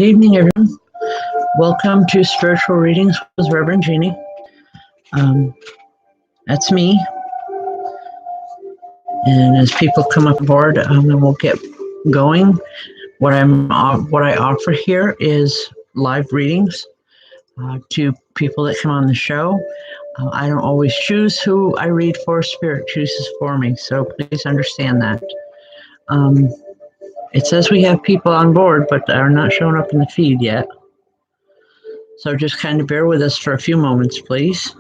Good evening, everyone. Welcome to Spiritual Readings with Rev Jeanne. That's me. And as people come aboard, then we'll get going. What I offer here is live readings to people that come on the show. I don't always choose who I read for. Spirit chooses for me, so please understand that. It says we have people on board, but they're not showing up in the feed yet. So just kind of bear with us for a few moments, please.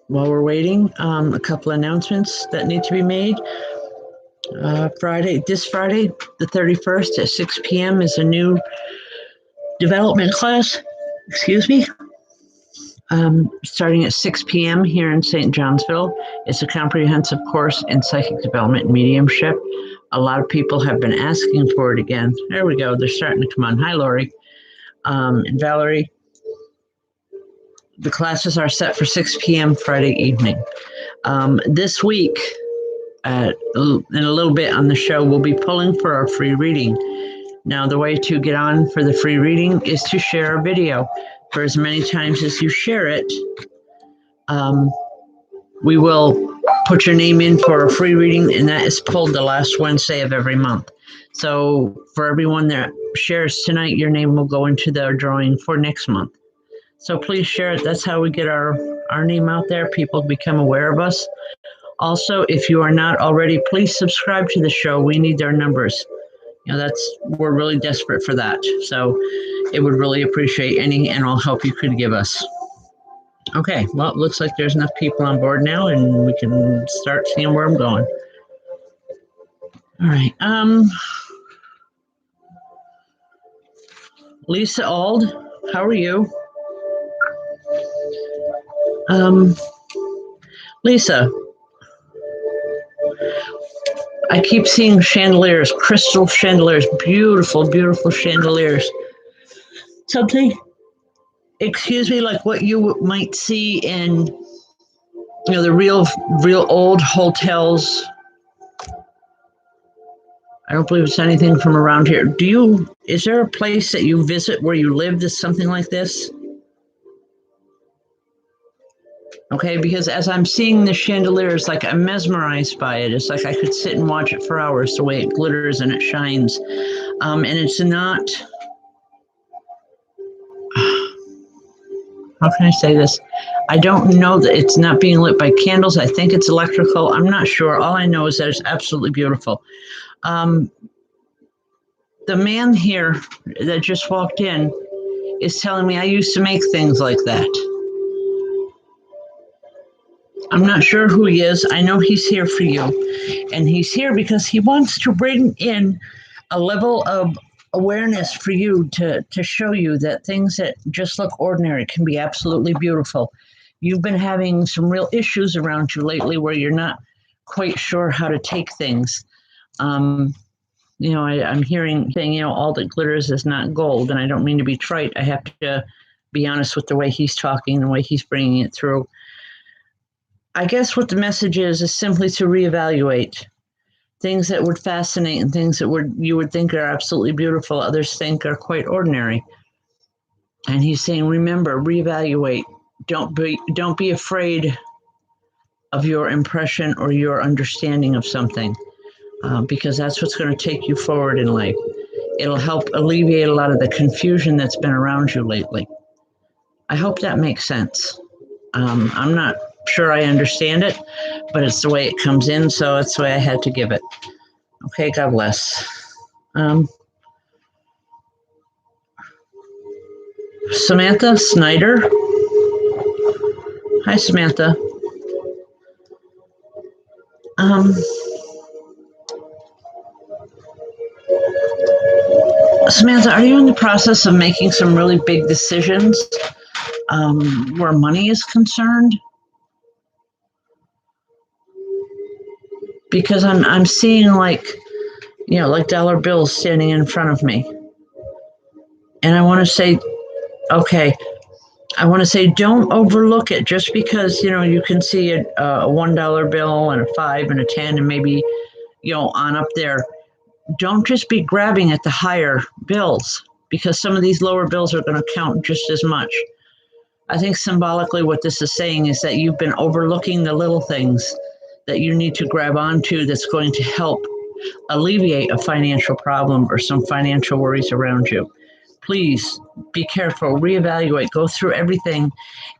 While we're waiting, a couple announcements that need to be made. This Friday, the 31st at 6 p.m. is a new development class, starting at 6 p.m. here in St. Johnsville. It's a comprehensive course in psychic development and mediumship. A lot of people have been asking for it again. There we go. They're starting to come on. Hi, Lori and Valerie. The classes are set for 6 p.m. Friday evening. This week, in a little bit on the show, we'll be pulling for our free reading. Now, the way to get on for the free reading is to share a video. For as many times as you share it, we will put your name in for a free reading, and that is pulled the last Wednesday of every month. So for everyone that shares tonight, your name will go into the drawing for next month. So please share it. That's how we get our name out there. People become aware of us. Also, if you are not already, please subscribe to the show. We need their numbers. We're really desperate for that. So it would really appreciate any and all help you could give us. Okay, well, it looks like there's enough people on board now, and we can start seeing where I'm going. All right. Lisa Ald, how are you? Lisa, I keep seeing chandeliers, crystal chandeliers, beautiful, beautiful chandeliers. Something, like what you might see in, the real old hotels. I don't believe it's anything from around here. Is there a place that you visit where you live that's something like this? Okay, because as I'm seeing the chandelier, it's like I'm mesmerized by it. It's like I could sit and watch it for hours, the way it glitters and it shines. And it's not, how can I say this? I don't know that it's not being lit by candles. I think it's electrical. I'm not sure. All I know is that it's absolutely beautiful. The man here that just walked in is telling me I used to make things like that. I'm not sure who he is. I know he's here for you. And he's here because he wants to bring in a level of awareness for you to show you that things that just look ordinary can be absolutely beautiful. You've been having some real issues around you lately where you're not quite sure how to take things. I'm hearing saying, all that glitters is not gold. And I don't mean to be trite. I have to be honest with the way he's talking, the way he's bringing it through. I guess what the message is simply to reevaluate things that would fascinate and things that you would think are absolutely beautiful, others think are quite ordinary. And he's saying, remember, reevaluate. Don't be afraid of your impression or your understanding of something, because that's what's going to take you forward in life. It'll help alleviate a lot of the confusion that's been around you lately. I hope that makes sense. I'm not sure I understand it, but it's the way it comes in, so that's the way I had to give it. Okay, God bless. Samantha Schneider. Hi, Samantha. Samantha, are you in the process of making some really big decisions where money is concerned? Because I'm seeing like dollar bills standing in front of me. And I want to say, okay, don't overlook it just because, you can see a $1 bill and a 5 and a 10 and maybe, on up there. don't just be grabbing at the higher bills, because some of these lower bills are going to count just as much. I think symbolically what this is saying is that you've been overlooking the little things that you need to grab onto that's going to help alleviate a financial problem or some financial worries around you. Please be careful, reevaluate, go through everything.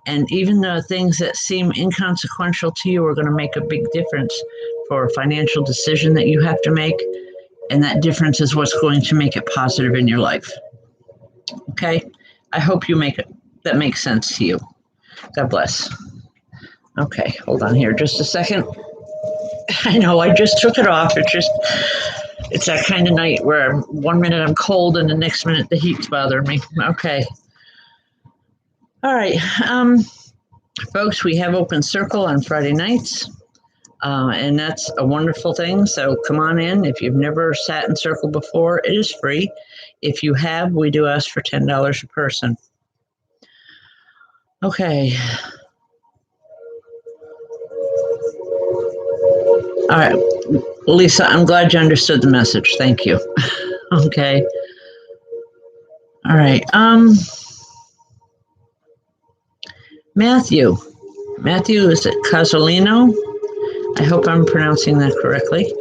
And even the things that seem inconsequential to you are going to make a big difference for a financial decision that you have to make. And that difference is what's going to make it positive in your life. Okay? I hope that makes sense to you. God bless. Okay, hold on here just a second. I know I just took it off. It's that kind of night where 1 minute I'm cold and the next minute the heat's bothering me. Okay. All right. Folks, we have Open Circle on Friday nights. And that's a wonderful thing. So come on in. If you've never sat in circle before, it is free. If you have, we do ask for $10 a person. Okay. All right. Lisa, I'm glad you understood the message. Thank you. Okay. All right. Matthew. Matthew, is it Casolino? I hope I'm pronouncing that correctly.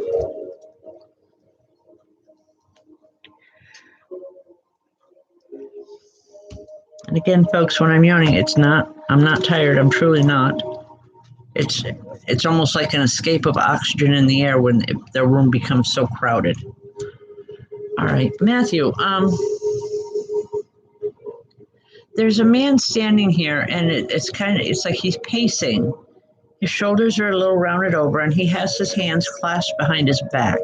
And again, folks, when I'm yawning, I'm not tired. I'm truly not. It's almost like an escape of oxygen in the air when the room becomes so crowded. All right, Matthew, there's a man standing here, and it's like he's pacing. His shoulders are a little rounded over, and he has his hands clasped behind his back.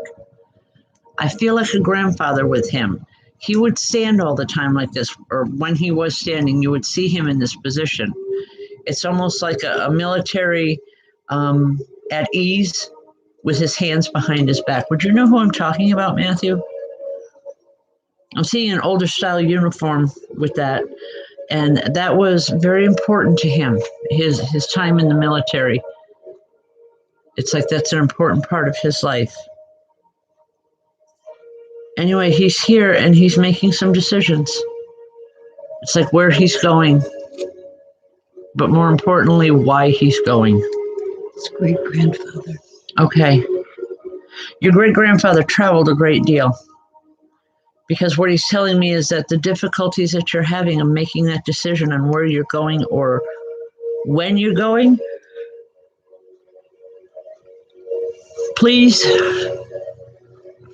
I feel like a grandfather with him. He would stand all the time like this, or when he was standing, you would see him in this position. It's almost like a military at ease with his hands behind his back. Would you know who I'm talking about, Matthew? I'm seeing an older style uniform with that, and that was very important to him, his time in the military. It's like that's an important part of his life. Anyway, he's here and he's making some decisions. It's like where he's going, but more importantly, why he's going. It's great-grandfather. Okay. Your great-grandfather traveled a great deal, because what he's telling me is that the difficulties that you're having of making that decision on where you're going or when you're going, please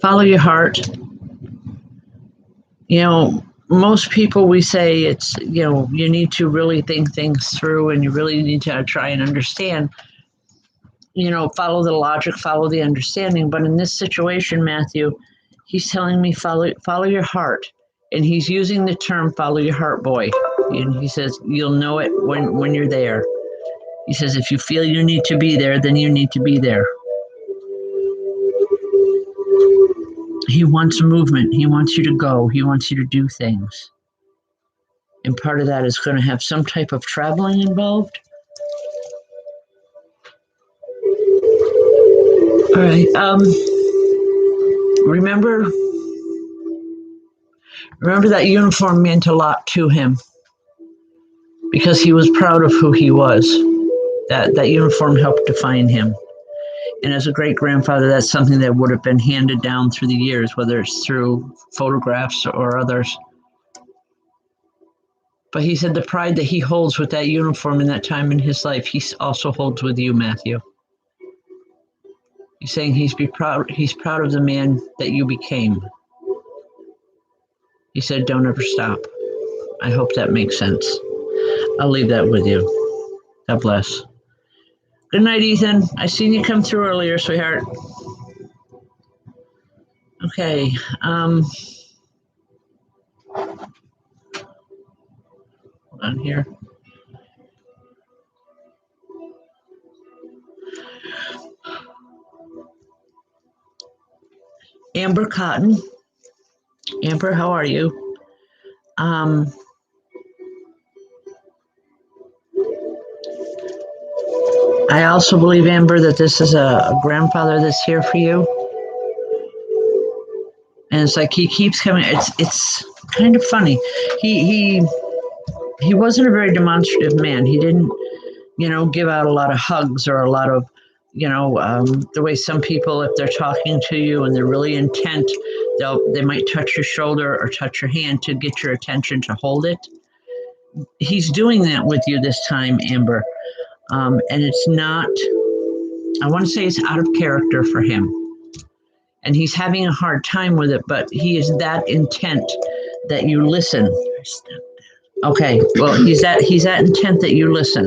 follow your heart. You know, most people, we say it's, you need to really think things through and you really need to try and understand, follow the logic, follow the understanding. But in this situation, Matthew, he's telling me follow your heart. And he's using the term follow your heart, boy. And he says, you'll know it when you're there. He says, if you feel you need to be there, then you need to be there. He wants movement. He wants you to go. He wants you to do things. And part of that is going to have some type of traveling involved. All right. Remember that uniform meant a lot to him because he was proud of who he was. That uniform helped define him. And as a great-grandfather, that's something that would have been handed down through the years, whether it's through photographs or others. But he said the pride that he holds with that uniform in that time in his life, he also holds with you, Matthew. He's saying he's proud of the man that you became. He said, don't ever stop. I hope that makes sense. I'll leave that with you. God bless. Good night, Ethan. I seen you come through earlier, sweetheart. Okay. Hold on here. Amber Cotton. Amber, how are you? I also believe, Amber, that this is a grandfather that's here for you. And it's like he keeps coming. It's kind of funny. He wasn't a very demonstrative man. He didn't, give out a lot of hugs or a lot of, the way some people, if they're talking to you and they're really intent, they might touch your shoulder or touch your hand to get your attention to hold it. He's doing that with you this time, Amber. And it's not, I want to say it's out of character for him. And he's having a hard time with it, but he is that intent that you listen. Okay, well, he's that intent that you listen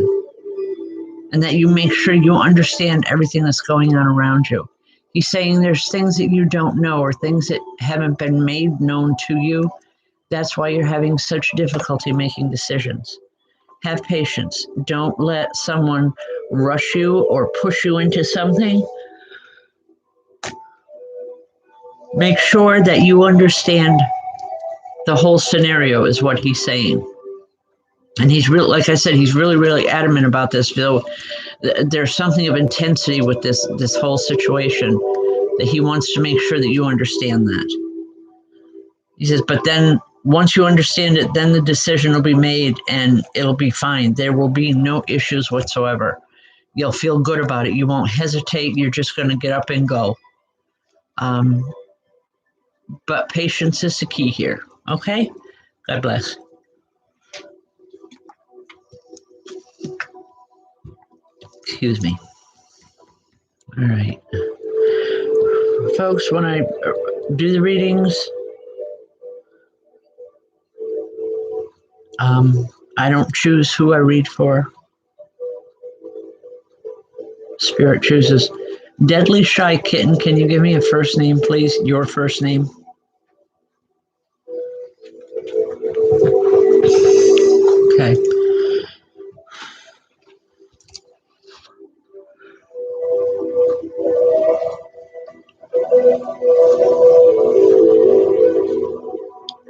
and that you make sure you understand everything that's going on around you. He's saying there's things that you don't know or things that haven't been made known to you. That's why you're having such difficulty making decisions. Have patience. Don't let someone rush you or push you into something. Make sure that you understand the whole scenario is what he's saying. And he's really, like I said, he's really, really adamant about this. Though there's something of intensity with this whole situation that he wants to make sure that you understand that. He says, but then once you understand it, then the decision will be made and it'll be fine. There will be no issues whatsoever. You'll feel good about it. You won't hesitate. You're just going to get up and go. But patience is the key here. Okay? God bless. Excuse me. All right. Folks, when I do the readings, I don't choose who I read for. Spirit chooses. Deadly Shy Kitten, can you give me a first name, please? Your first name. Okay.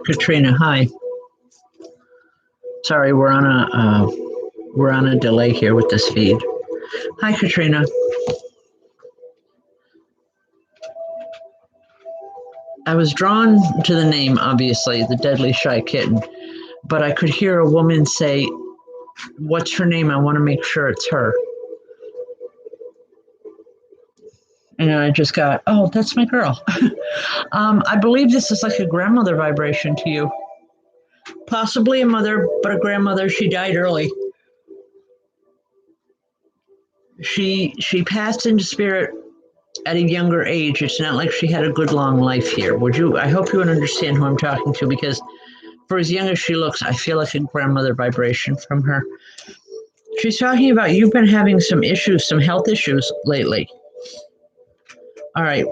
Katrina, hi. Sorry, we're on a delay here with this feed. Hi, Katrina. I was drawn to the name, obviously, the Deadly Shy Kitten, but I could hear a woman say, "What's her name? I want to make sure it's her." And I just got, "Oh, that's my girl." I believe this is like a grandmother vibration to you. Possibly a mother, but a grandmother. She died early. She passed into spirit at a younger age. It's not like she had a good long life here. I hope you would understand who I'm talking to, because for as young as she looks, I feel like a grandmother vibration from her. She's talking about you've been having some issues, some health issues lately. All right.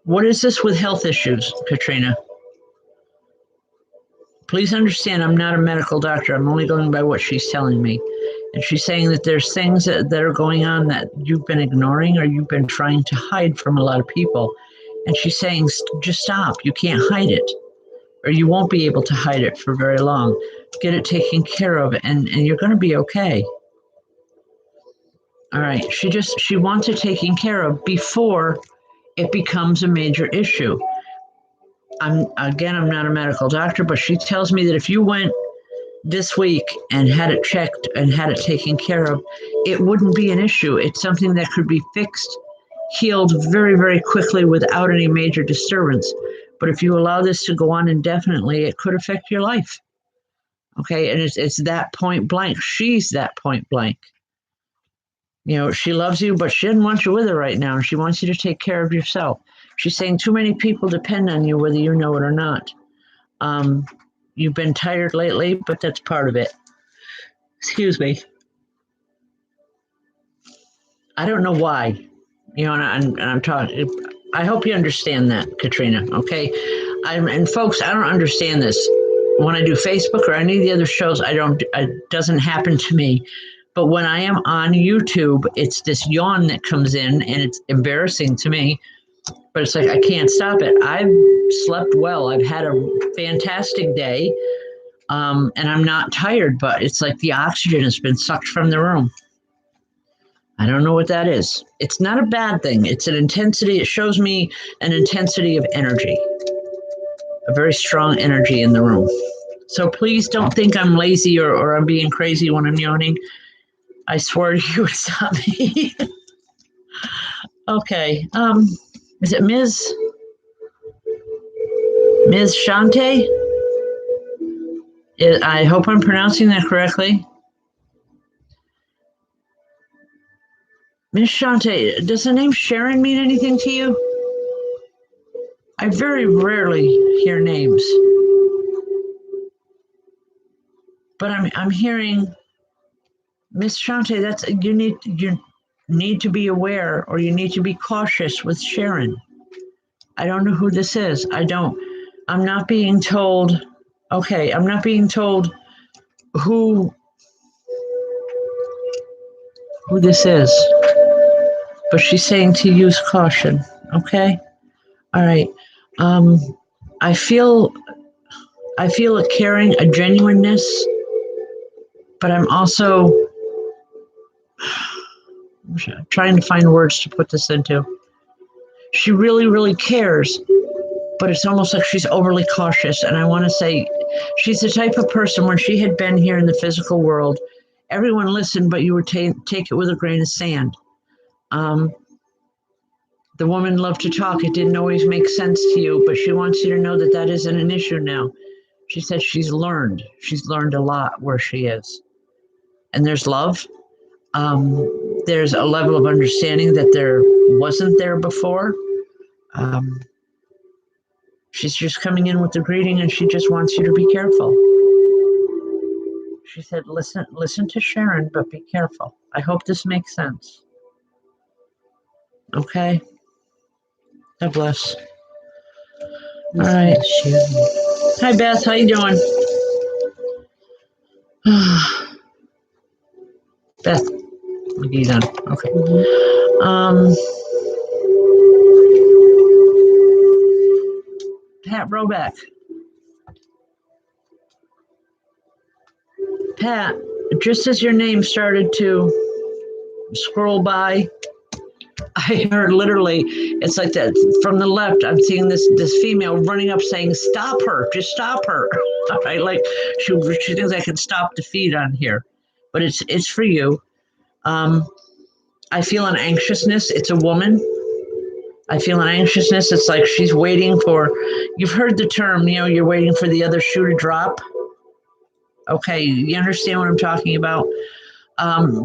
What is this with health issues, Katrina? Please understand, I'm not a medical doctor. I'm only going by what she's telling me. And she's saying that there's things that are going on that you've been ignoring or you've been trying to hide from a lot of people. And she's saying, just stop. You can't hide it, or you won't be able to hide it for very long. Get it taken care of, and you're going to be okay. All right. She wants it taken care of before it becomes a major issue. I'm not a medical doctor, but she tells me that if you went this week and had it checked and had it taken care of, it wouldn't be an issue. It's something that could be fixed, healed very, very quickly without any major disturbance. But if you allow this to go on indefinitely, it could affect your life. Okay, and it's that point blank. She's that point blank. She loves you, but she doesn't want you with her right now. She wants you to take care of yourself. She's saying too many people depend on you, whether you know it or not. You've been tired lately, but that's part of it. Excuse me. I don't know why. And I'm talking. I hope you understand that, Katrina. Okay. And folks, I don't understand this. When I do Facebook or any of the other shows, it doesn't happen to me. But when I am on YouTube, it's this yawn that comes in, and it's embarrassing to me. But it's like I can't stop it. I've slept well. I've had a fantastic day, and I'm not tired. But it's like the oxygen has been sucked from the room. I don't know what that is. It's not a bad thing. It's an intensity. It shows me an intensity of energy, a very strong energy in the room. So please don't think I'm lazy or I'm being crazy when I'm yawning. I swear to you, it's not me. Okay. Is it Ms. Shante? I hope I'm pronouncing that correctly. Ms. Shante, does the name Sharon mean anything to you? I very rarely hear names, but I'm hearing Miss Shante. That's you need to be aware, or you need to be cautious with Sharon. I don't know who this is. I'm not being told. Okay, I'm not being told who this is, but she's saying to use caution. Okay, all right. Um, I feel a caring, a genuineness, but I'm also trying to find words to put this into. She really, really cares, but it's almost like she's overly cautious. And I want to say she's the type of person when she had been here in the physical world, everyone listened, but you would take it with a grain of sand. The woman loved to talk. It didn't always make sense to you, but she wants you to know that that isn't an issue now. She said she's learned. She's learned a lot where she is. And there's love. There's a level of understanding that there wasn't there before. She's just coming in with the greeting and she just wants you to be careful. She said, listen to Sharon, but be careful. I hope this makes sense. Okay. God bless. All right. Hi, Beth. How you doing? Beth. McGee done. Okay. Pat Roback. Pat, just as your name started to scroll by, I heard literally, it's like that from the left, I'm seeing this female running up saying, stop her, just stop her. Right? Like she thinks I can stop the feed on here, but it's for you. I feel an anxiousness. It's a woman. I feel an anxiousness. It's like she's waiting for, you've heard the term, you're waiting for the other shoe to drop. Okay, you understand what I'm talking about?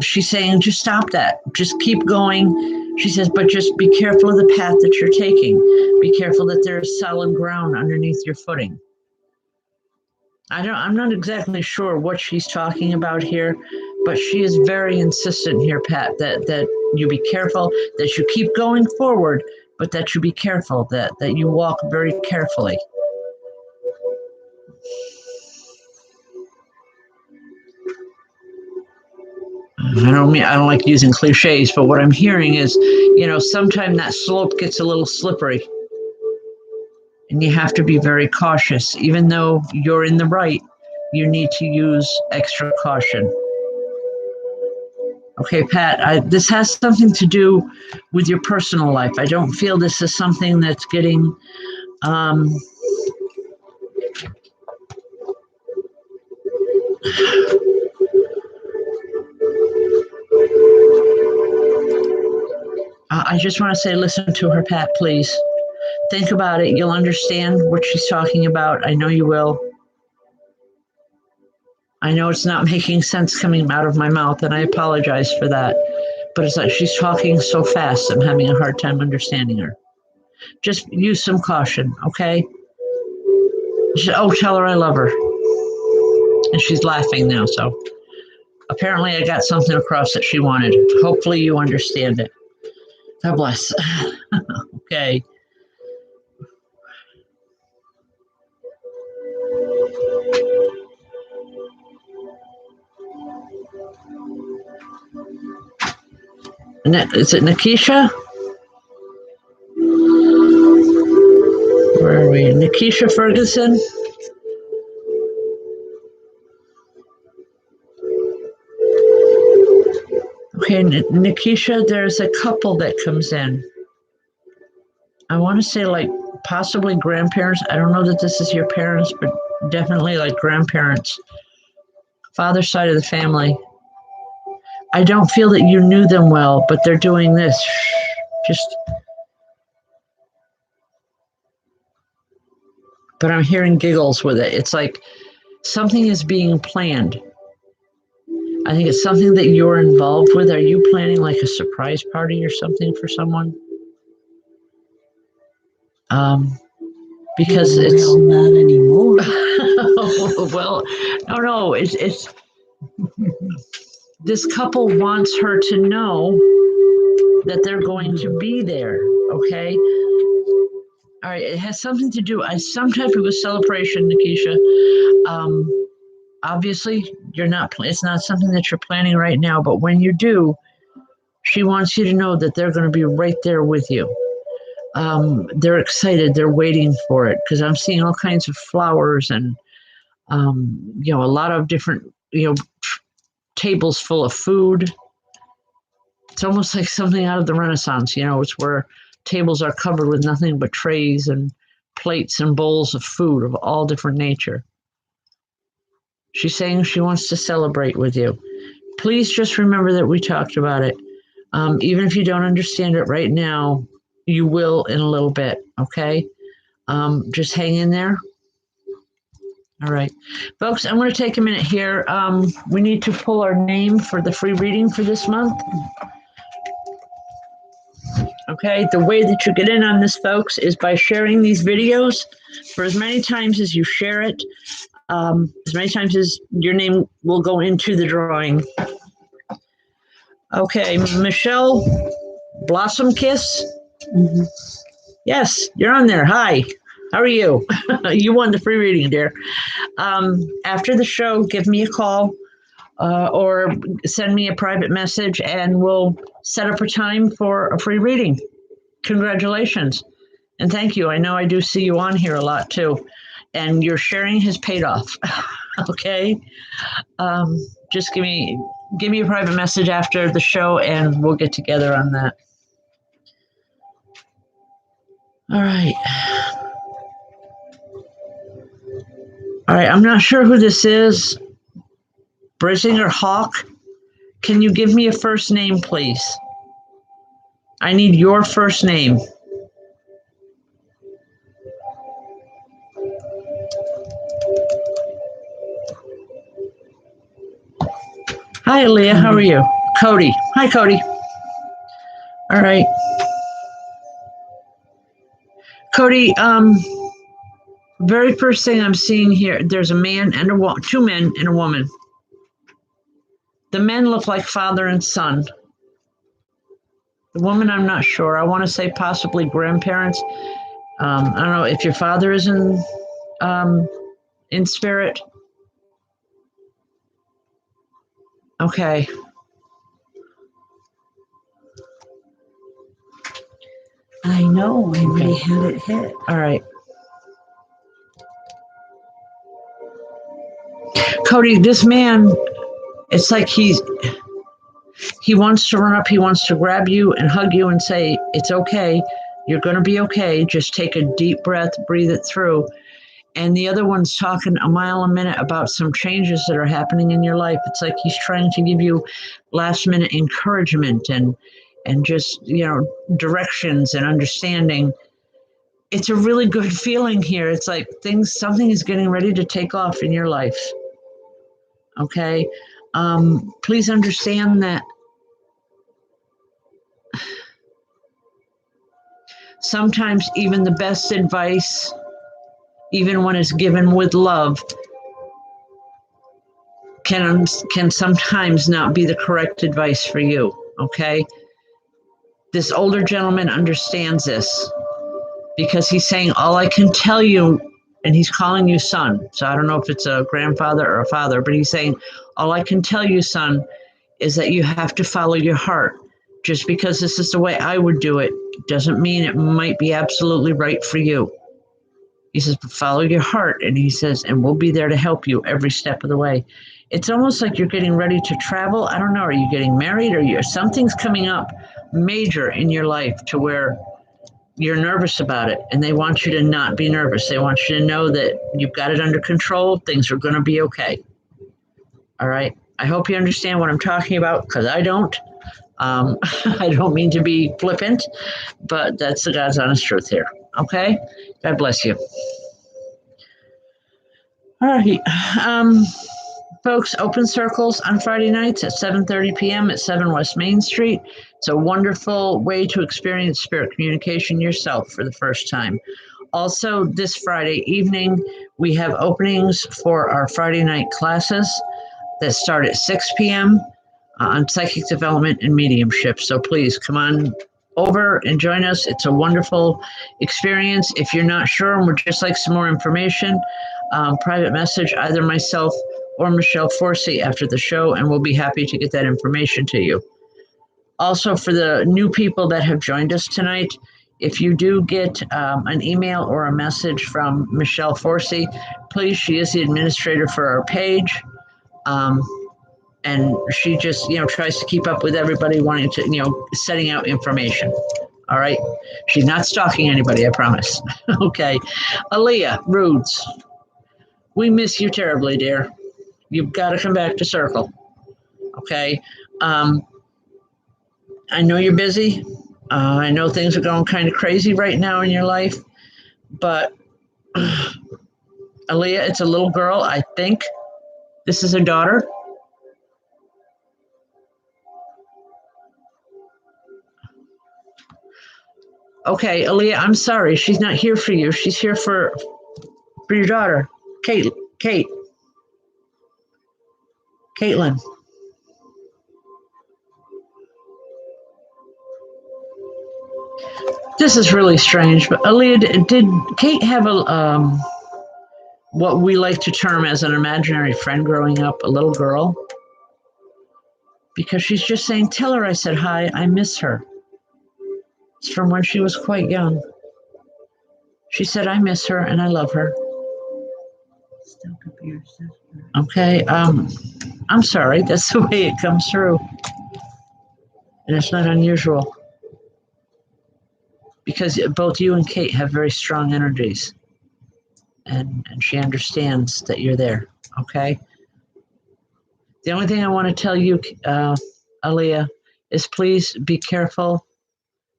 She's saying, just stop that. Just keep going. She says, but just be careful of the path that you're taking. Be careful that there's solid ground underneath your footing. I'm not exactly sure what she's talking about here, but she is very insistent here, Pat, that you be careful, that you keep going forward, but that you be careful, that you walk very carefully. I don't like using cliches, but what I'm hearing is, sometimes that slope gets a little slippery. And you have to be very cautious. Even though you're in the right, you need to use extra caution. Okay, Pat, this has something to do with your personal life. I don't feel this is something that's getting I just want to say, listen to her, Pat, please. Think about it. You'll understand what she's talking about. I know you will. I know it's not making sense coming out of my mouth, and I apologize for that. But it's like she's talking so fast, I'm having a hard time understanding her. Just use some caution, okay? Tell her I love her. And she's laughing now, so apparently I got something across that she wanted. Hopefully you understand it. God bless. Okay. Is it Nakisha? Where are we? Nakisha Ferguson? Okay, Nakisha, there's a couple that comes in. I want to say like possibly grandparents. I don't know that this is your parents, but definitely like grandparents. Father's side of the family. I don't feel that you knew them well, but they're doing this. Just, but I'm hearing giggles with it. It's like something is being planned. I think it's something that you're involved with. Are you planning like a surprise party or something for someone? Because it's not anymore. well, no, it's this couple wants her to know that they're going to be there. Okay. All right. It has something to do. Some type of a celebration, Nakisha. Obviously, you're not. It's not something that you're planning right now. But when you do, she wants you to know that they're going to be right there with you. They're excited. They're waiting for it because I'm seeing all kinds of flowers and a lot of different tables full of food. It's almost like something out of the Renaissance. It's where tables are covered with nothing but trays and plates and bowls of food of all different nature. She's saying she wants to celebrate with you. Please just remember that we talked about it. Even if you don't understand it right now, you will in a little bit, okay? Just hang in there. All right. Folks, I'm going to take a minute here. We need to pull our name for the free reading for this month. Okay, the way that you get in on this, folks, is by sharing these videos for as many times as you share it, as many times as your name will go into the drawing. Okay, Michelle Blossom Kiss. Mm-hmm. Yes, you're on there. Hi, how are you? You won the free reading, dear. After the show, give me a call or send me a private message and we'll set up a time for a free reading. Congratulations. And thank you. I know I do see you on here a lot too. And your sharing has paid off. Okay. Just give me a private message after the show and we'll get together on that. All right. All right. I'm not sure who this is. Brisinger Hawk. Can you give me a first name, please? I need your first name. Hi, Leah. How are you? Cody. Hi, Cody. All right. Cody, very first thing I'm seeing here, there's a man and a woman, two men and a woman. The men look like father and son. The woman, I'm not sure. I want to say possibly grandparents. I don't know if your father is in spirit. Okay. I know. I already had it hit. All right. Cody, this man, it's like he wants to run up, he wants to grab you and hug you and say, it's okay, you're going to be okay, just take a deep breath, breathe it through. And the other one's talking a mile a minute about some changes that are happening in your life. It's like he's trying to give you last minute encouragement and just, directions and understanding. It's a really good feeling here. It's like something is getting ready to take off in your life. Okay. Please understand that sometimes even the best advice, even when it's given with love, can sometimes not be the correct advice for you. Okay. This older gentleman understands this because he's saying, all I can tell you, and he's calling you son. So I don't know if it's a grandfather or a father, but he's saying, all I can tell you, son, is that you have to follow your heart. Just because this is the way I would do it doesn't mean it might be absolutely right for you. He says, follow your heart. And he says, and we'll be there to help you every step of the way. It's almost like you're getting ready to travel. I don't know. Are you getting married, or something's coming up major in your life to where you're nervous about it, and they want you to not be nervous. They want you to know that you've got it under control. Things are going to be okay. All right. I hope you understand what I'm talking about, because I don't. I don't mean to be flippant, but that's the God's honest truth here. Okay? God bless you. All right. Folks, open circles on Friday nights at 7:30 p.m. at 7 West Main Street. It's a wonderful way to experience spirit communication yourself for the first time. Also, this Friday evening, we have openings for our Friday night classes that start at 6 p.m. On psychic development and mediumship. So please come on over and join us. It's a wonderful experience. If you're not sure and would just like some more information, private message either myself or Michelle Forsey after the show, and we'll be happy to get that information to you. Also, for the new people that have joined us tonight, if you do get an email or a message from Michelle Forsey, please, she is the administrator for our page. And she just, tries to keep up with everybody wanting to, setting out information. All right. She's not stalking anybody, I promise. Okay. Aaliyah Roods, we miss you terribly, dear. You've got to come back to Circle. Okay. I know you're busy. I know things are going kind of crazy right now in your life, but Aaliyah, it's a little girl. I think this is her daughter. Okay, Aaliyah, I'm sorry. She's not here for you. She's here for your daughter, Caitlin. This is really strange, but Aaliyah, did Kate have a what we like to term as an imaginary friend growing up, a little girl? Because she's just saying, tell her I said hi, I miss her. It's from when she was quite young. She said, I miss her and I love her. Still could be your sister. Okay, I'm sorry, that's the way it comes through. And it's not unusual. Because both you and Kate have very strong energies. And she understands that you're there, okay? The only thing I want to tell you, Aaliyah, is please be careful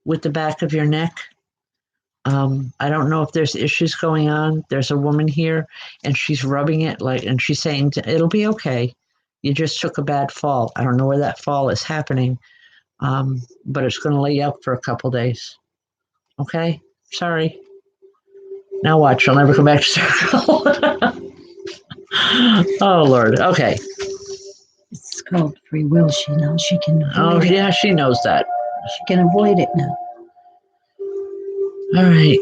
with the back of your neck. I don't know if there's issues going on. There's a woman here, and she's rubbing it, and she's saying, it'll be okay. You just took a bad fall. I don't know where that fall is happening, but it's going to lay you up for a couple days. Okay? Sorry. Now watch. I'll never come back to Circle. Oh, Lord. Okay. It's called free will. She knows she can avoid it. Yeah, she knows that. She can avoid it now. All right.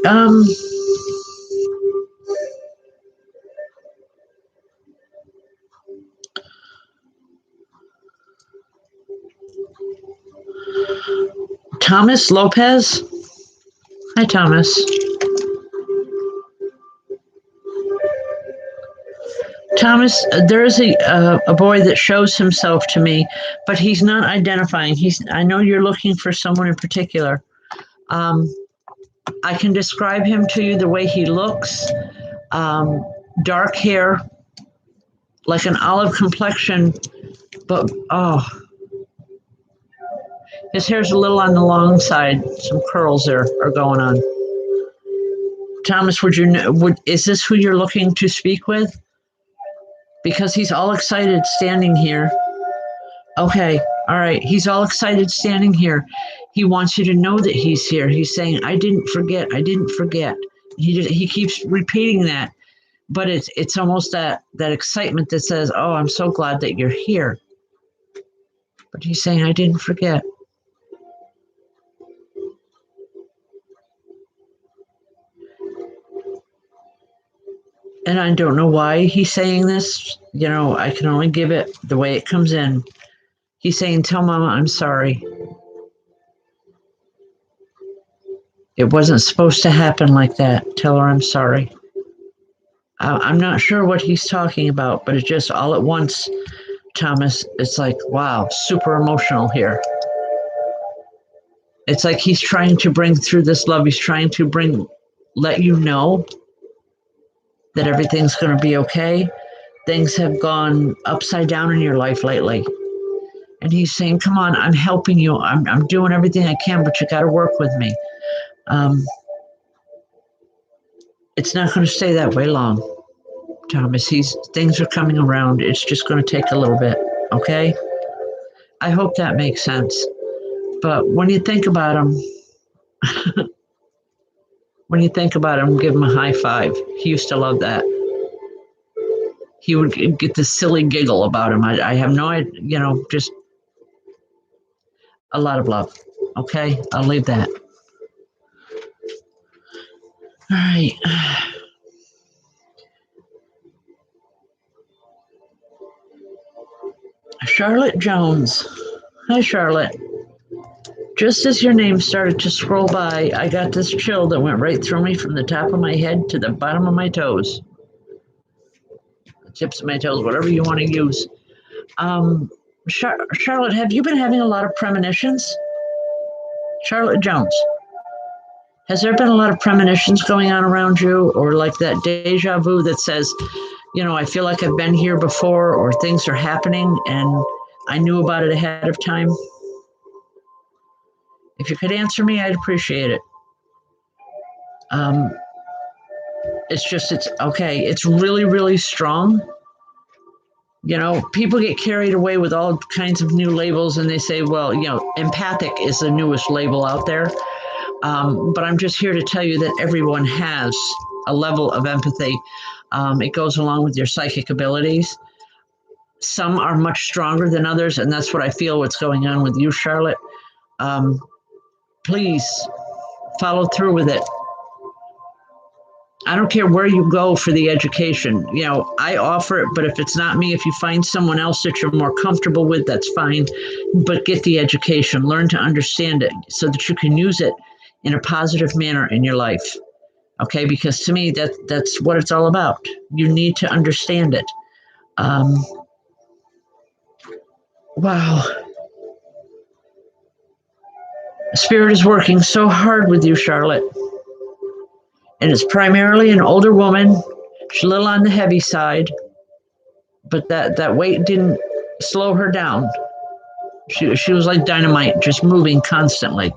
Thomas Lopez. Hi, Thomas. Thomas, there is a boy that shows himself to me, but he's not identifying. I know you're looking for someone in particular. I can describe him to you the way he looks. Dark hair, like an olive complexion, but his hair's a little on the long side. Some curls there are going on. Thomas, is this who you're looking to speak with? Because he's all excited standing here. Okay, all right. He's all excited standing here. He wants you to know that he's here. He's saying, I didn't forget. I didn't forget. He keeps repeating that, but it's almost that excitement that says, oh, I'm so glad that you're here. But he's saying, I didn't forget. And I don't know why he's saying this. I can only give it the way it comes in. He's saying, tell Mama I'm sorry. It wasn't supposed to happen like that. Tell her I'm sorry. I'm not sure what he's talking about, but it's just all at once, Thomas. It's like, wow, super emotional here. It's like he's trying to bring through this love. He's trying to let you know that everything's going to be okay. Things have gone upside down in your life lately. And he's saying, come on, I'm helping you. I'm doing everything I can, but you got to work with me. It's not going to stay that way long, Thomas. Things are coming around. It's just going to take a little bit, okay? I hope that makes sense. But when you think about him, give him a high five. He used to love that. He would get this silly giggle about him. I have no idea, just a lot of love. Okay, I'll leave that. All right. Charlotte Jones. Hi, Charlotte. Just as your name started to scroll by, I got this chill that went right through me from the top of my head to the bottom of my toes. The tips of my toes, whatever you want to use. Charlotte, have you been having a lot of premonitions? Charlotte Jones. Has there been a lot of premonitions going on around you, or like that deja vu that says, I feel like I've been here before, or things are happening and I knew about it ahead of time? If you could answer me, I'd appreciate it. It's okay. It's really, really strong. People get carried away with all kinds of new labels and they say, well, empathic is the newest label out there. But I'm just here to tell you that everyone has a level of empathy. It goes along with your psychic abilities. Some are much stronger than others, and that's what I feel what's going on with you, Charlotte. Please follow through with it. I don't care where you go for the education. I offer it, but if it's not me, if you find someone else that you're more comfortable with, that's fine. But get the education, learn to understand it so that you can use it in a positive manner in your life. Okay, because to me, that's what it's all about. You need to understand it. Wow. Spirit is working so hard with you, Charlotte. And it's primarily an older woman. She's a little on the heavy side, but that weight didn't slow her down. She was like dynamite, just moving constantly.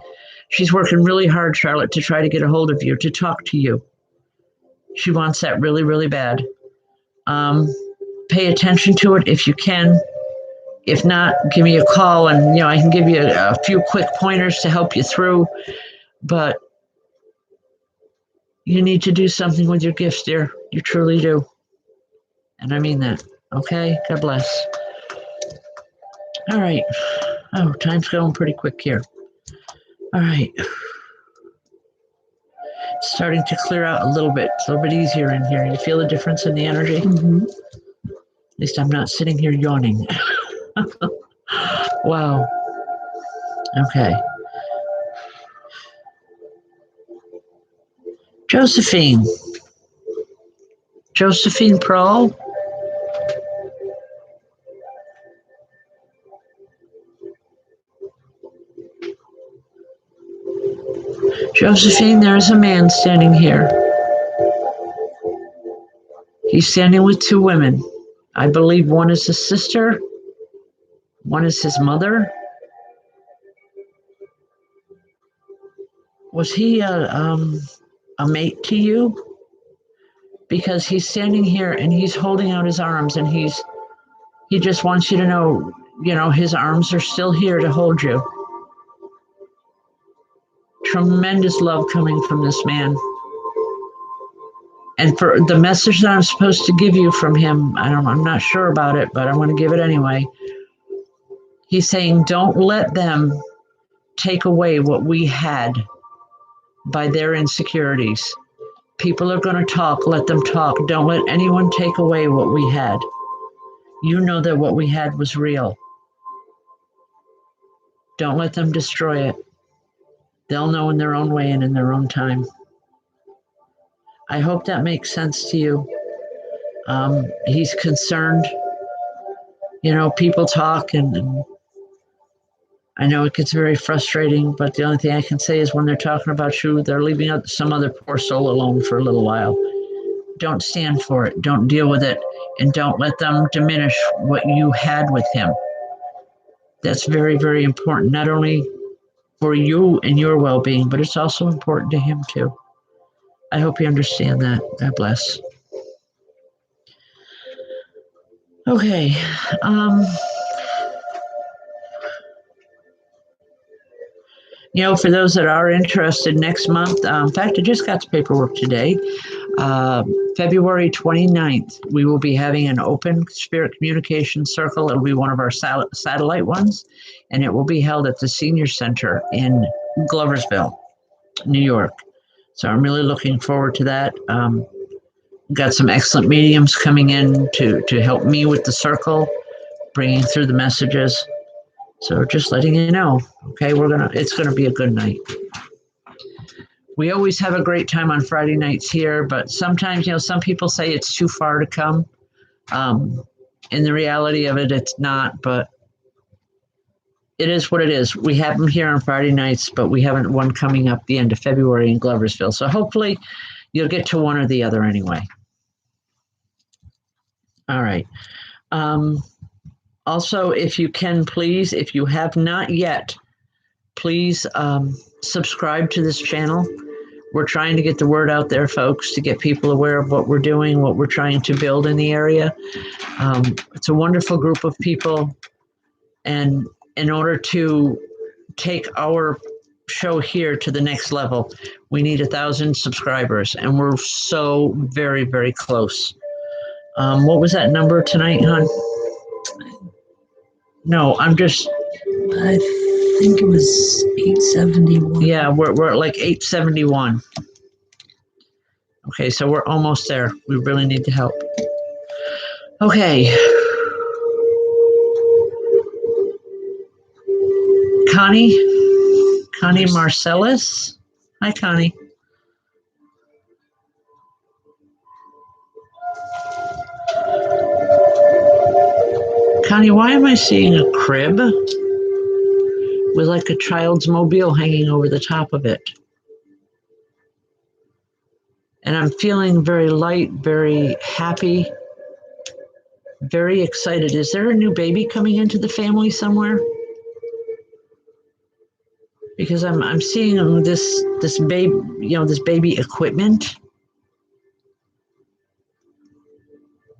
She's working really hard, Charlotte, to try to get a hold of you, to talk to you. She wants that really, really bad. Pay attention to it if you can. If not, give me a call and, I can give you a few quick pointers to help you through. But you need to do something with your gifts, dear. You truly do. And I mean that. Okay? God bless. All right. Oh, time's going pretty quick here. All right. It's starting to clear out a little bit. It's a little bit easier in here. You feel the difference in the energy? Mm-hmm. At least I'm not sitting here yawning. Wow. Okay. Josephine. Josephine Prawl. Josephine, there's a man standing here. He's standing with two women. I believe one is his sister, one is his mother. Was he a mate to you? Because he's standing here and he's holding out his arms and he just wants you to know, his arms are still here to hold you. Tremendous love coming from this man. And for the message that I'm supposed to give you from him, I'm not sure about it, but I'm going to give it anyway. He's saying, don't let them take away what we had by their insecurities. People are going to talk, let them talk. Don't let anyone take away what we had. You know that what we had was real. Don't let them destroy it. They'll know in their own way and in their own time. I hope that makes sense to you. He's concerned. You know, people talk, and I know it gets very frustrating, but the only thing I can say is when they're talking about you, they're leaving some other poor soul alone for a little while. Don't stand for it. Don't deal with it. And don't let them diminish what you had with him. That's very, very important, not only for you and your well-being, but it's also important to him too. I hope you understand that. God bless. Okay. For those that are interested, next month, in fact, I just got the paperwork today, February 29th, we will be having an open spirit communication circle. It'll be one of our satellite ones, and it will be held at the Senior Center in Gloversville, New York. So I'm really looking forward to that. Got some excellent mediums coming in to help me with the circle, bringing through the messages. So just letting you know, okay, it's gonna be a good night. We always have a great time on Friday nights here, but sometimes, some people say it's too far to come. In the reality of it, it's not, but it is what it is. We have them here on Friday nights, but we haven't one coming up the end of February in Gloversville. So hopefully you'll get to one or the other anyway. All right. Also, if you can, please, if you have not yet, please subscribe to this channel. We're trying to get the word out there, folks, to get people aware of what we're doing, what we're trying to build in the area. It's a wonderful group of people. And in order to take our show here to the next level, we need 1,000 subscribers. And we're so very, very close. What was that number tonight, hon? No, I think it was 871. Yeah, we're at like 871. Okay, so we're almost there. We really need the help. Okay. Connie Marcellus. Hi, Connie. Connie, why am I seeing a crib with like a child's mobile hanging over the top of it? And I'm feeling very light, very happy, very excited. Is there a new baby coming into the family somewhere? Because I'm seeing this baby, this baby equipment.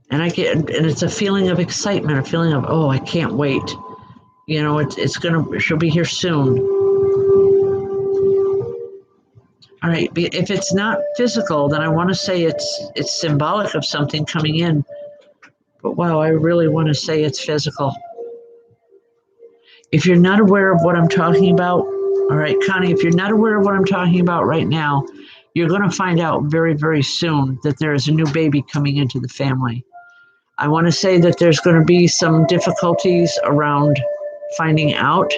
And it's a feeling of excitement, a feeling of, oh, I can't wait. She'll be here soon. All right, if it's not physical, then I want to say it's symbolic of something coming in. But wow, I really want to say it's physical. If you're not aware of what I'm talking about, all right, Connie, if you're not aware of what I'm talking about right now, you're going to find out very, very soon that there is a new baby coming into the family. I want to say that there's going to be some difficulties around finding out,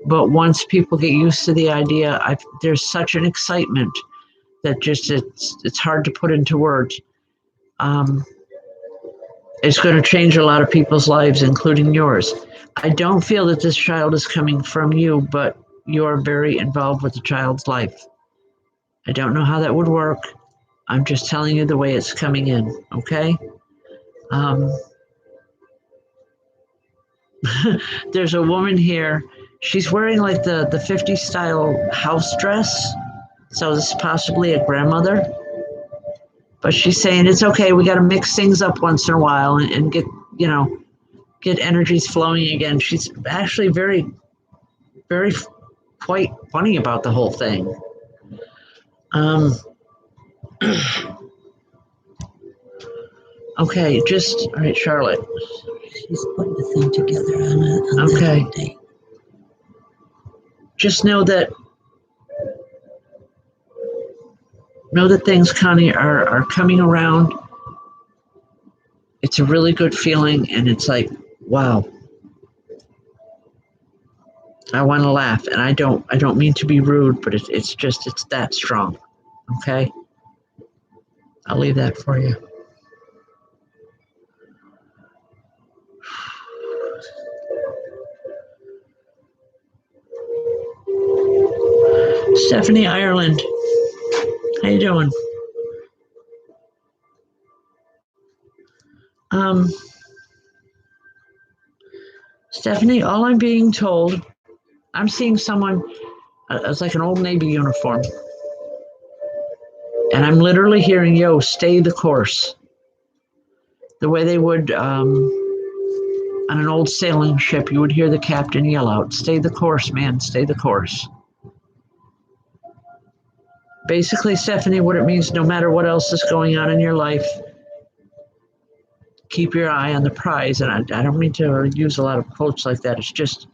but once people get used to the idea, there's such an excitement that just it's hard to put into words. It's going to change a lot of people's lives, including yours. I don't feel that this child is coming from you, but you're very involved with the child's life. I don't know how that would work. I'm just telling you the way it's coming in, okay? There's a woman here. She's wearing like the 50s style house dress. So this is possibly a grandmother. But she's saying it's okay. We got to mix things up once in a while and get energies flowing again. She's actually very, very quite funny about the whole thing. Okay, all right, Charlotte. She's putting the thing together on okay. That day. Just know that things, Connie, are coming around. It's a really good feeling, and it's like, wow. I want to laugh, and I don't mean to be rude, but it's that strong. Okay? I'll leave that for you. Stephanie, Ireland. How you doing? Stephanie, all I'm being told, I'm seeing someone, it's like an old Navy uniform. And I'm literally hearing, yo, stay the course. The way they would on an old sailing ship, you would hear the captain yell out, stay the course, man, stay the course. Basically, Stephanie, what it means, no matter what else is going on in your life, keep your eye on the prize. And I don't mean to use a lot of quotes like that. It's just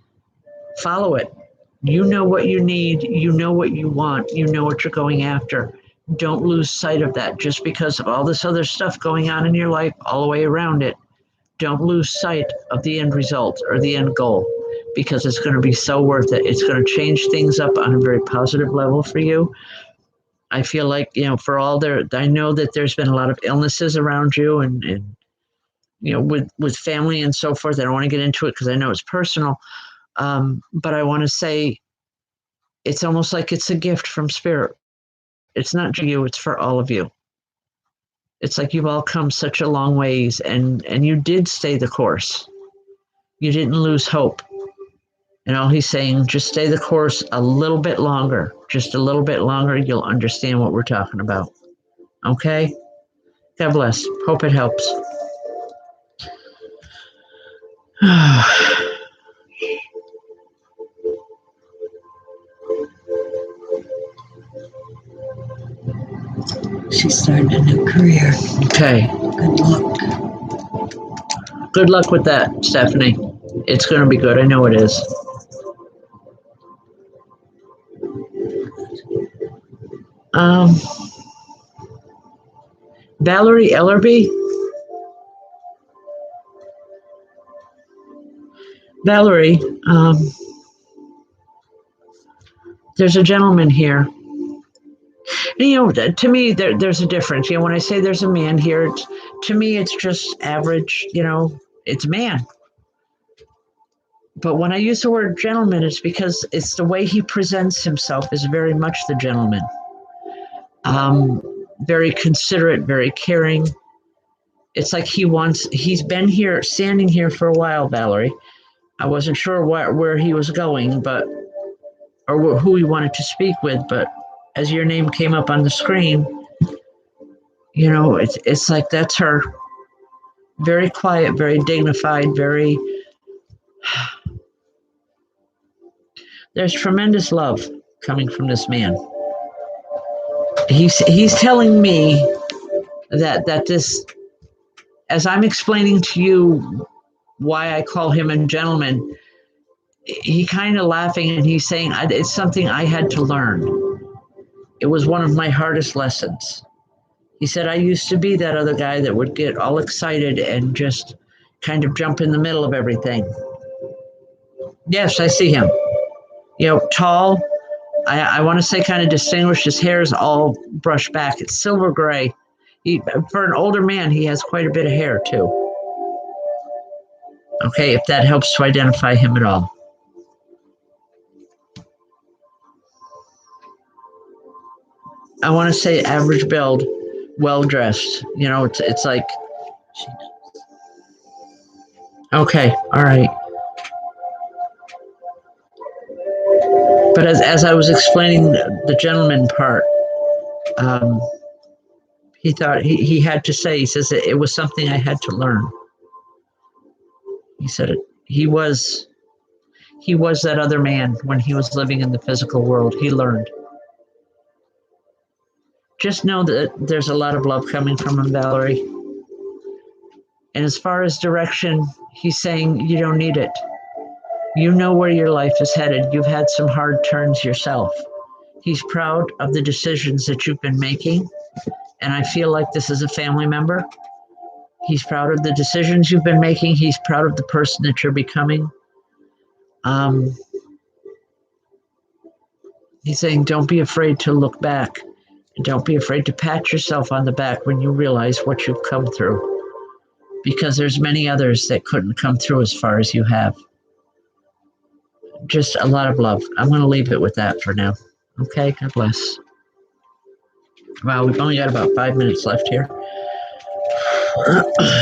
follow it. You know what you need. You know what you want. You know what you're going after. Don't lose sight of that just because of all this other stuff going on in your life, all the way around it. Don't lose sight of the end result or the end goal, because it's going to be so worth it. It's going to change things up on a very positive level for you. I feel like, for all I know that there's been a lot of illnesses around you and with family and so forth. I don't want to get into it because I know it's personal. But I want to say it's almost like it's a gift from Spirit. It's not for you, it's for all of you. It's like you've all come such a long ways and you did stay the course. You didn't lose hope. And all he's saying, just stay the course a little bit longer. Just a little bit longer, you'll understand what we're talking about. Okay? God bless. Hope it helps. She's starting a new career. Okay. Good luck. Good luck with that, Stephanie. It's going to be good. I know it is. Valerie Ellerby? Valerie, there's a gentleman here. To me, there's a difference. When I say there's a man here, to me, it's just average, it's a man. But when I use the word gentleman, it's because it's the way he presents himself is very much the gentleman. Very considerate, very caring. It's like he's been here, standing here for a while, Valerie. I wasn't sure where he was going, or who he wanted to speak with, but as your name came up on the screen, it's like that's her. Very quiet, very dignified, very. There's tremendous love coming from this man. He's telling me that this, as I'm explaining to you why I call him a gentleman, he kind of laughing and he's saying it's something I had to learn. It was one of my hardest lessons. He said, I used to be that other guy that would get all excited and just kind of jump in the middle of everything. Yes, I see him. Tall. I want to say kind of distinguished. His hair is all brushed back. It's silver gray. For an older man, he has quite a bit of hair too. Okay, if that helps to identify him at all. I want to say average build, well dressed. It's like. Okay, all right. But as I was explaining the gentleman part, he thought he had to say. He says it was something I had to learn. He said he was that other man when he was living in the physical world. He learned. Just know that there's a lot of love coming from him, Valerie. And as far as direction, he's saying you don't need it. You know where your life is headed. You've had some hard turns yourself. He's proud of the decisions that you've been making. And I feel like this is a family member. He's proud of the decisions you've been making. He's proud of the person that you're becoming. He's saying, don't be afraid to look back. Don't be afraid to pat yourself on the back when you realize what you've come through. Because there's many others that couldn't come through as far as you have. Just a lot of love. I'm going to leave it with that for now. Okay, God bless. Wow, we've only got about 5 minutes left here.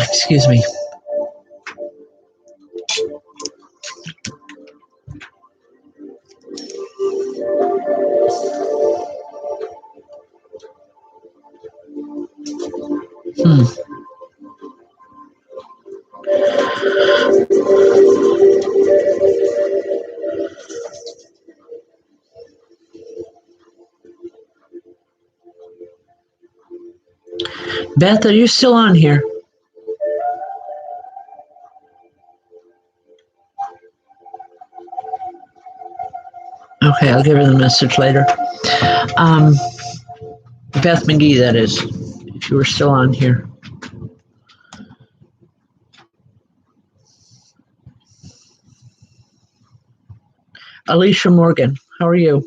Excuse me. Beth, are you still on here? Okay, I'll give her the message later. Beth McGee, that is, if you were still on here. Alicia Morgan, how are you?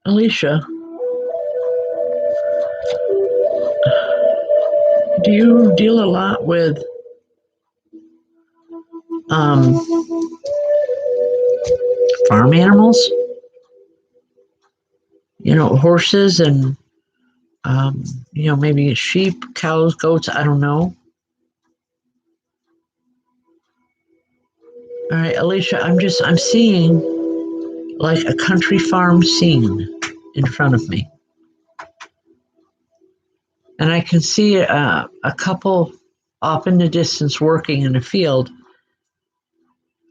Alicia, do you deal a lot with farm animals? You know, horses and, maybe sheep, cows, goats, I don't know. All right, Alicia, I'm seeing like a country farm scene in front of me. And I can see a couple off in the distance working in a field.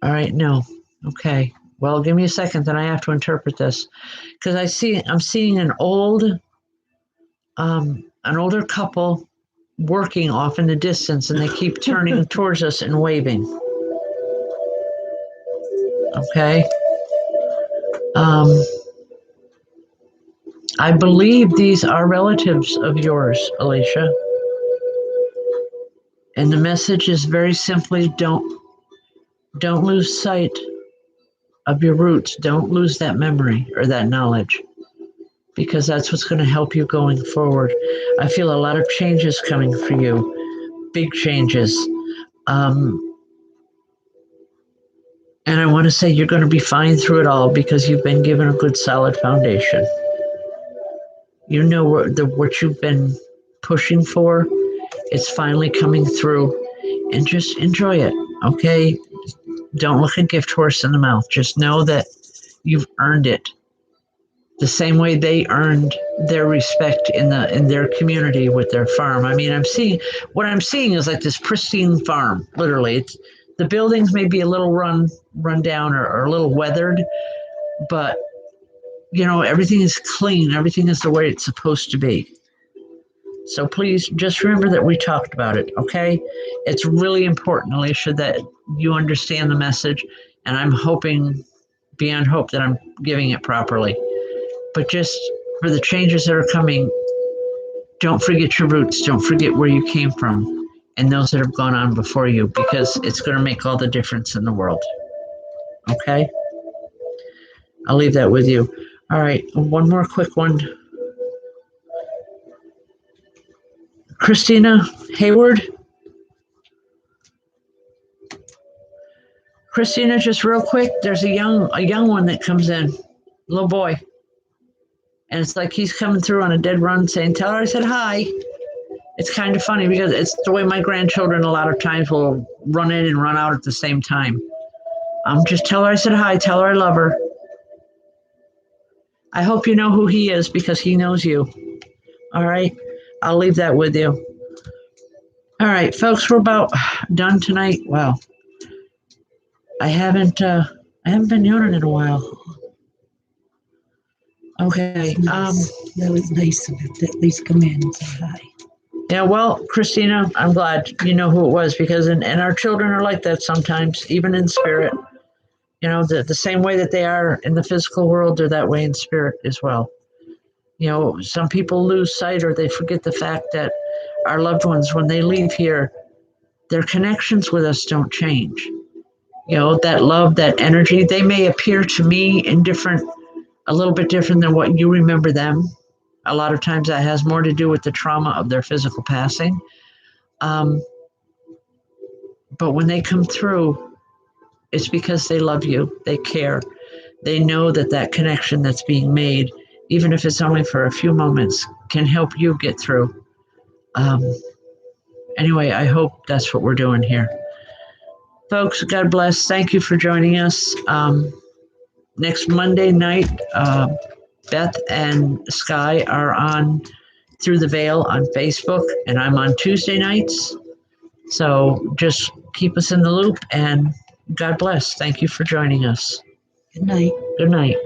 All right, no. Okay. Well, give me a second, then I have to interpret this. Because I'm seeing an older couple working off in the distance, and they keep turning towards us and waving. Okay. I believe these are relatives of yours, Alicia. And the message is very simply don't lose sight of your roots. Don't lose that memory or that knowledge, because that's what's going to help you going forward. I feel a lot of changes coming for you, big changes. And I want to say you're going to be fine through it all because you've been given a good solid foundation. You know what you've been pushing for. It's finally coming through, and just enjoy it, okay? Don't look a gift horse in the mouth. Just know that you've earned it the same way they earned their respect in their community with their farm. I mean, I'm seeing is like this pristine farm. Literally, the buildings may be a little run down or a little weathered, but everything is clean. Everything is the way it's supposed to be. So please just remember that we talked about it, okay? It's really important, Alicia, that you understand the message, and I'm hoping beyond hope that I'm giving it properly. But just for the changes that are coming, don't forget your roots. Don't forget where you came from and those that have gone on before you, because it's going to make all the difference in the world. Okay? I'll leave that with you. All right, one more quick one. Christina Hayward. Christina, just real quick, there's a young one that comes in, little boy. And it's like he's coming through on a dead run saying, tell her I said hi. It's kind of funny because it's the way my grandchildren a lot of times will run in and run out at the same time. Just tell her I said hi, tell her I love her. I hope you know who he is because he knows you. All right, I'll leave that with you. All right, folks, we're about done tonight. Wow. I haven't been yawning in a while. Okay. That was nice of you to at least come in and say hi. Yeah, well, Christina, I'm glad you know who it was, because and our children are like that sometimes, even in spirit. The same way that they are in the physical world, they're that way in spirit as well. Some people lose sight or they forget the fact that our loved ones, when they leave here, their connections with us don't change. That love, that energy, they may appear to me a little bit different than what you remember them. A lot of times that has more to do with the trauma of their physical passing. But when they come through, it's because they love you, they care, they know that that connection that's being made, even if it's only for a few moments, can help you get through. Um, anyway, I hope that's what we're doing here. Folks, God bless. Thank you for joining us. Next Monday night, Beth and Sky are on Through the Veil on Facebook, and I'm on Tuesday nights. So just keep us in the loop, and God bless. Thank you for joining us. Good night. Good night.